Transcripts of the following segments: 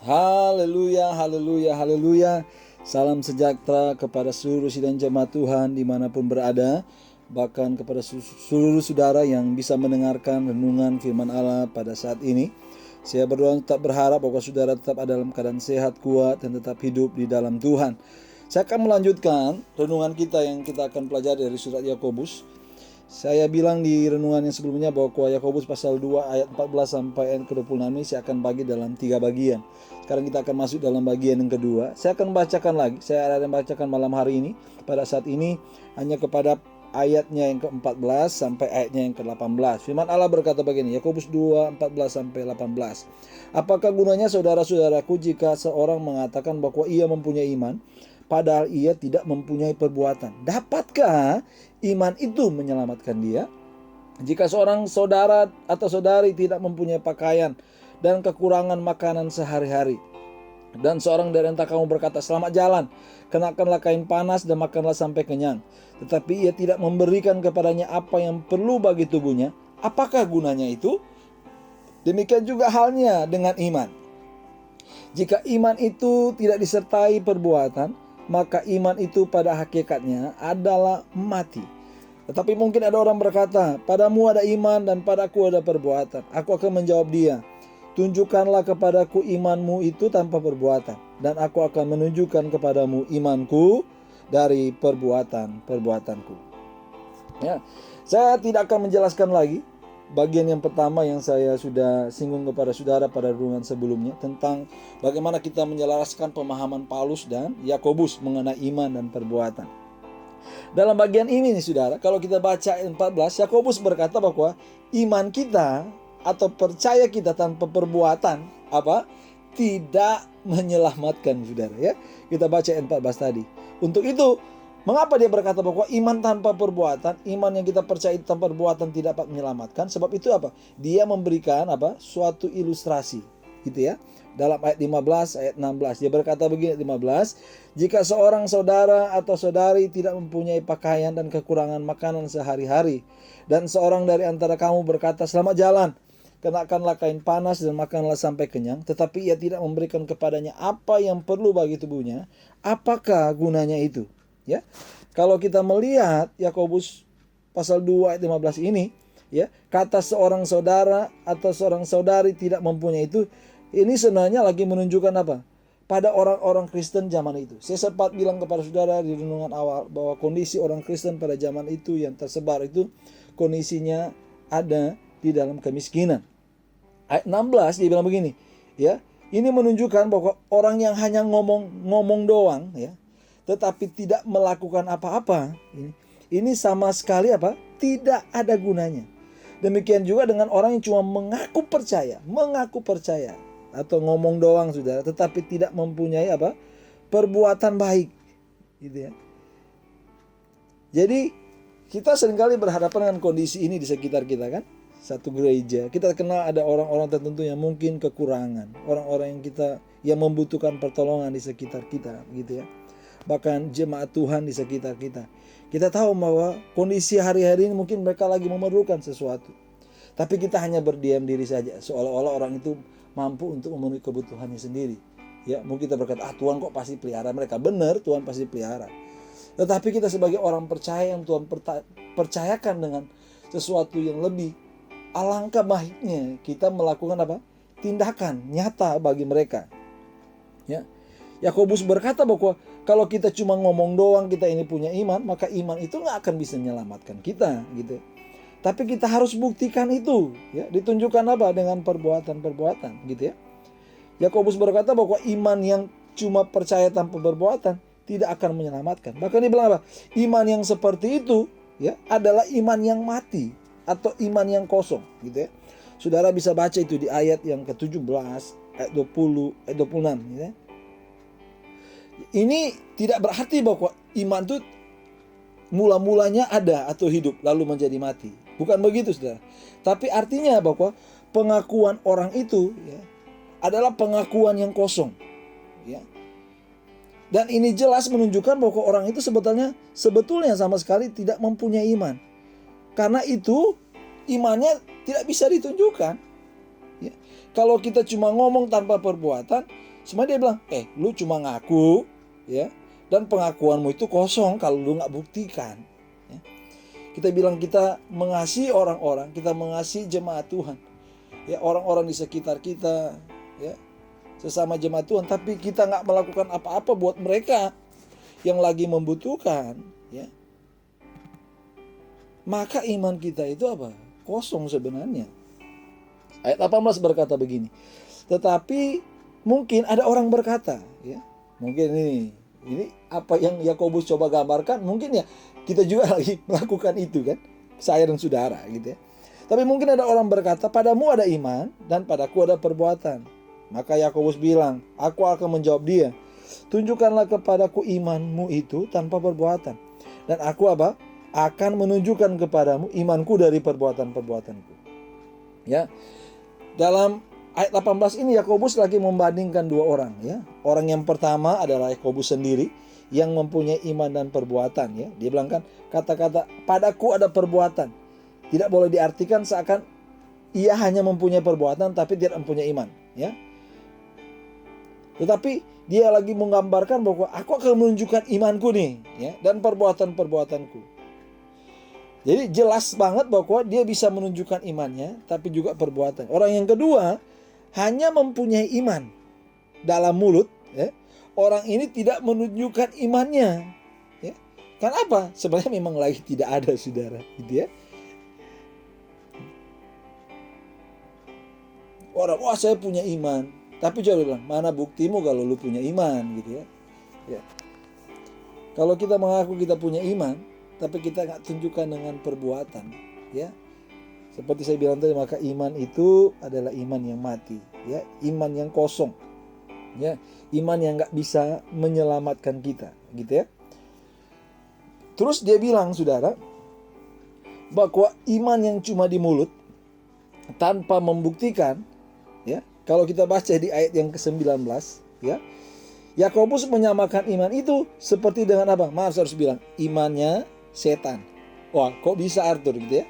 Haleluya, haleluya, haleluya. Salam sejahtera kepada seluruh sidang jemaat Tuhan dimanapun berada. Bahkan kepada seluruh saudara yang bisa mendengarkan renungan firman Allah pada saat ini. Saya berdoa tetap berharap bahwa saudara tetap ada dalam keadaan sehat, kuat, dan tetap hidup di dalam Tuhan. Saya akan melanjutkan renungan kita yang kita akan pelajari dari surat Yakobus. Saya bilang di renungan yang sebelumnya bahwa Yakobus pasal 2 ayat 14 sampai ayat ke-26 ini saya akan bagi dalam 3 bagian. Sekarang kita akan masuk dalam bagian yang kedua. Saya akan bacakan lagi. Saya akan bacakan malam hari ini. Pada saat ini hanya kepada ayatnya yang ke-14 sampai ayatnya yang ke-18. Firman Allah berkata begini, Yakobus 2 14 sampai 18. Apakah gunanya saudara-saudaraku jika seorang mengatakan bahwa ia mempunyai iman, padahal ia tidak mempunyai perbuatan? Dapatkah iman itu menyelamatkan dia? Jika seorang saudara atau saudari tidak mempunyai pakaian dan kekurangan makanan sehari-hari, dan seorang dari antara kamu berkata, selamat jalan, kenakanlah kain panas dan makanlah sampai kenyang, tetapi ia tidak memberikan kepadanya apa yang perlu bagi tubuhnya, apakah gunanya itu? Demikian juga halnya dengan iman. Jika iman itu tidak disertai perbuatan, maka iman itu pada hakikatnya adalah mati. Tetapi mungkin ada orang berkata, padamu ada iman dan padaku ada perbuatan. Aku akan menjawab dia, tunjukkanlah kepadaku imanmu itu tanpa perbuatan, dan aku akan menunjukkan kepadamu imanku dari perbuatanku. Ya, saya tidak akan menjelaskan lagi bagian yang pertama yang saya sudah singgung kepada saudara pada renungan sebelumnya tentang bagaimana kita menyelaraskan pemahaman Paulus dan Yakobus mengenai iman dan perbuatan. Dalam bagian ini nih saudara, kalau kita baca 14, Yakobus berkata bahwa iman kita atau percaya kita tanpa perbuatan tidak menyelamatkan saudara ya. Kita baca 14 tadi. Untuk itu, mengapa dia berkata bahwa iman tanpa perbuatan, iman yang kita percaya tanpa perbuatan tidak dapat menyelamatkan? Sebab itu dia memberikan suatu ilustrasi gitu ya. Dalam ayat 15, ayat 16 dia berkata begini, 15, jika seorang saudara atau saudari tidak mempunyai pakaian dan kekurangan makanan sehari-hari, dan seorang dari antara kamu berkata, selamat jalan, kenakanlah kain panas dan makanlah sampai kenyang, tetapi ia tidak memberikan kepadanya apa yang perlu bagi tubuhnya, apakah gunanya itu? Ya, kalau kita melihat Yakobus pasal 2 ayat 15 ini, ya, kata seorang saudara atau seorang saudari tidak mempunyai itu, ini sebenarnya lagi menunjukkan pada orang-orang Kristen zaman itu. Saya sempat bilang kepada saudara di renungan awal bahwa kondisi orang Kristen pada zaman itu yang tersebar itu kondisinya ada di dalam kemiskinan. Ayat 16 dia bilang begini, ya. Ini menunjukkan bahwa orang yang hanya ngomong doang, ya, tetapi tidak melakukan apa-apa, ini sama sekali tidak ada gunanya. Demikian juga dengan orang yang cuma mengaku percaya atau ngomong doang saudara, tetapi tidak mempunyai perbuatan baik, gitu ya. Jadi kita seringkali berhadapan dengan kondisi ini di sekitar kita kan. Satu gereja, kita kenal ada orang-orang tertentu yang mungkin kekurangan, orang-orang yang membutuhkan pertolongan di sekitar kita, gitu ya. Bahkan jemaat Tuhan di sekitar kita. Kita tahu bahwa kondisi hari-hari ini mungkin mereka lagi memerlukan sesuatu. Tapi kita hanya berdiam diri saja, seolah-olah orang itu mampu untuk memenuhi kebutuhannya sendiri. Ya, mungkin kita berkata, Tuhan kok pasti pelihara mereka. Benar, Tuhan pasti pelihara. Tetapi kita sebagai orang percaya yang Tuhan percayakan dengan sesuatu yang lebih, alangkah baiknya kita melakukan tindakan nyata bagi mereka. Ya, Yakobus berkata bahwa kalau kita cuma ngomong doang kita ini punya iman, maka iman itu nggak akan bisa menyelamatkan kita, gitu. Tapi kita harus buktikan itu, ya, ditunjukkan dengan perbuatan-perbuatan, gitu ya. Yakobus berkata bahwa iman yang cuma percaya tanpa perbuatan tidak akan menyelamatkan. Bahkan dia bilang iman yang seperti itu, ya, adalah iman yang mati atau iman yang kosong, gitu ya. Saudara bisa baca itu di ayat yang ke-17, ayat 20, ayat 26, gitu ya. Ini tidak berarti bahwa iman itu mula-mulanya ada atau hidup lalu menjadi mati. Bukan begitu saudara. Tapi artinya bahwa pengakuan orang itu, ya, adalah pengakuan yang kosong, ya. Dan ini jelas menunjukkan bahwa orang itu sebetulnya sama sekali tidak mempunyai iman. Karena itu imannya tidak bisa ditunjukkan, ya. Kalau kita cuma ngomong tanpa perbuatan, sebenarnya dia bilang, lu cuma ngaku, ya, dan pengakuanmu itu kosong kalau lu nggak buktikan. Ya. Kita bilang kita mengasihi orang-orang, kita mengasihi jemaat Tuhan, ya, orang-orang di sekitar kita, ya, sesama jemaat Tuhan, tapi kita nggak melakukan apa-apa buat mereka yang lagi membutuhkan, ya, maka iman kita itu apa? Kosong sebenarnya. Ayat 18 berkata begini, tetapi mungkin ada orang berkata, ya, mungkin ini apa yang Yakobus coba gambarkan, mungkin ya kita juga lagi melakukan itu kan, saya dan saudara gitu ya. Tapi mungkin ada orang berkata, padamu ada iman dan padaku ada perbuatan. Maka Yakobus bilang, aku akan menjawab dia, tunjukkanlah kepadaku imanmu itu tanpa perbuatan, dan aku apa? Akan menunjukkan kepadamu imanku dari perbuatan-perbuatanku. Ya. Dalam ayat 18 ini Yakobus lagi membandingkan dua orang, ya. Orang yang pertama adalah Yakobus sendiri yang mempunyai iman dan perbuatan, ya. Dia bilang kan kata-kata padaku ada perbuatan tidak boleh diartikan seakan ia hanya mempunyai perbuatan tapi tidak mempunyai iman, ya. Tetapi dia lagi menggambarkan bahwa aku akan menunjukkan imanku nih, ya, dan perbuatan-perbuatanku. Jadi jelas banget bahwa dia bisa menunjukkan imannya tapi juga perbuatan. Orang yang kedua hanya mempunyai iman dalam mulut, ya. Orang ini tidak menunjukkan imannya, ya. Kenapa? Sebenarnya memang lagi tidak ada, saudara, gitu ya. Orang, wah saya punya iman, tapi coba bilang, mana buktimu kalau lu punya iman, gitu ya. Ya. Kalau kita mengaku kita punya iman, tapi kita nggak tunjukkan dengan perbuatan, ya. Seperti saya bilang tadi, maka iman itu adalah iman yang mati, ya, iman yang kosong, ya, iman yang nggak bisa menyelamatkan kita, gitu ya. Terus dia bilang, saudara, bahwa iman yang cuma di mulut tanpa membuktikan, ya. Kalau kita baca di ayat yang ke-19, ya, Yakobus menyamakan iman itu seperti dengan apa? Maaf, saya harus bilang, imannya setan. Wah, kok bisa, Arthur, gitu ya?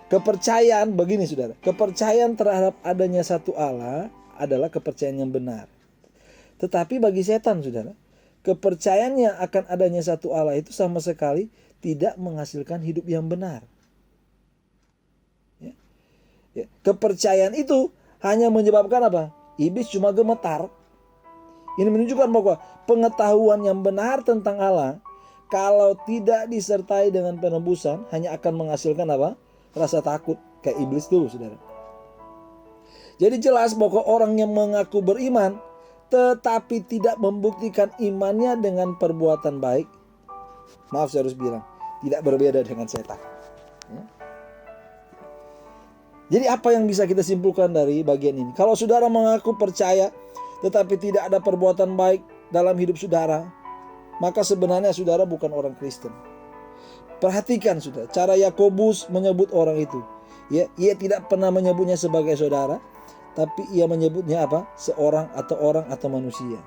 Kepercayaan begini, saudara. Kepercayaan terhadap adanya satu Allah adalah kepercayaan yang benar. Tetapi bagi setan, saudara, kepercayaannya akan adanya satu Allah itu sama sekali tidak menghasilkan hidup yang benar. Ya. Ya. Kepercayaan itu hanya menyebabkan apa? Iblis cuma gemetar. Ini menunjukkan bahwa pengetahuan yang benar tentang Allah kalau tidak disertai dengan penebusan hanya akan menghasilkan apa? Rasa takut kayak iblis dulu, saudara. Jadi jelas bahwa orang yang mengaku beriman tetapi tidak membuktikan imannya dengan perbuatan baik, maaf saya harus bilang, tidak berbeda dengan setan. Ya. Jadi apa yang bisa kita simpulkan dari bagian ini? Kalau saudara mengaku percaya tetapi tidak ada perbuatan baik dalam hidup saudara, maka sebenarnya saudara bukan orang Kristen. Perhatikan, saudara, cara Yakobus menyebut orang itu. Ya, ia tidak pernah menyebutnya sebagai saudara, tapi ia menyebutnya apa? Seorang atau orang atau manusia.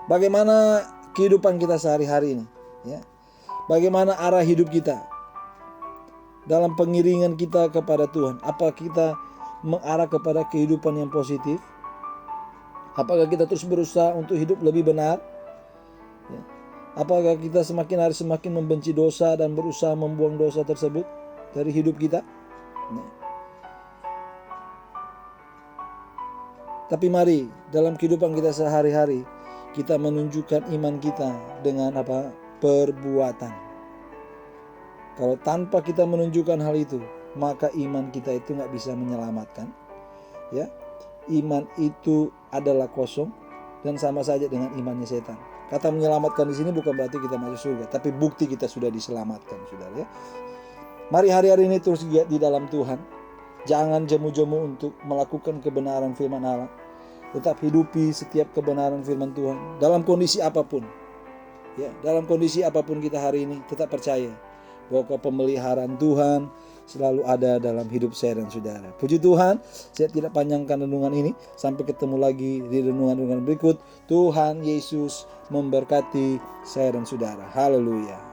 Bagaimana kehidupan kita sehari-hari ini? Ya. Bagaimana arah hidup kita dalam pengiringan kita kepada Tuhan? Apa kita mengarah kepada kehidupan yang positif? Apakah kita terus berusaha untuk hidup lebih benar? Ya. Apakah kita semakin hari semakin membenci dosa dan berusaha membuang dosa tersebut dari hidup kita? Nah. Tapi mari dalam kehidupan kita sehari-hari kita menunjukkan iman kita dengan apa? Perbuatan. Kalau tanpa kita menunjukkan hal itu, maka iman kita itu nggak bisa menyelamatkan. Ya, iman itu adalah kosong dan sama saja dengan imannya setan. Kata menyelamatkan di sini bukan berarti kita masuk surga, tapi bukti kita sudah diselamatkan, saudara, ya. Mari hari-hari ini terus giat di dalam Tuhan. Jangan jemu-jemu untuk melakukan kebenaran firman Allah. Tetap hidupi setiap kebenaran firman Tuhan dalam kondisi apapun. Ya, dalam kondisi apapun kita hari ini, tetap percaya bahwa pemeliharaan Tuhan selalu ada dalam hidup saya dan saudara. Puji Tuhan, saya tidak panjangkan renungan ini. Sampai ketemu lagi di renungan-renungan berikut. Tuhan Yesus memberkati saya dan saudara. Haleluya.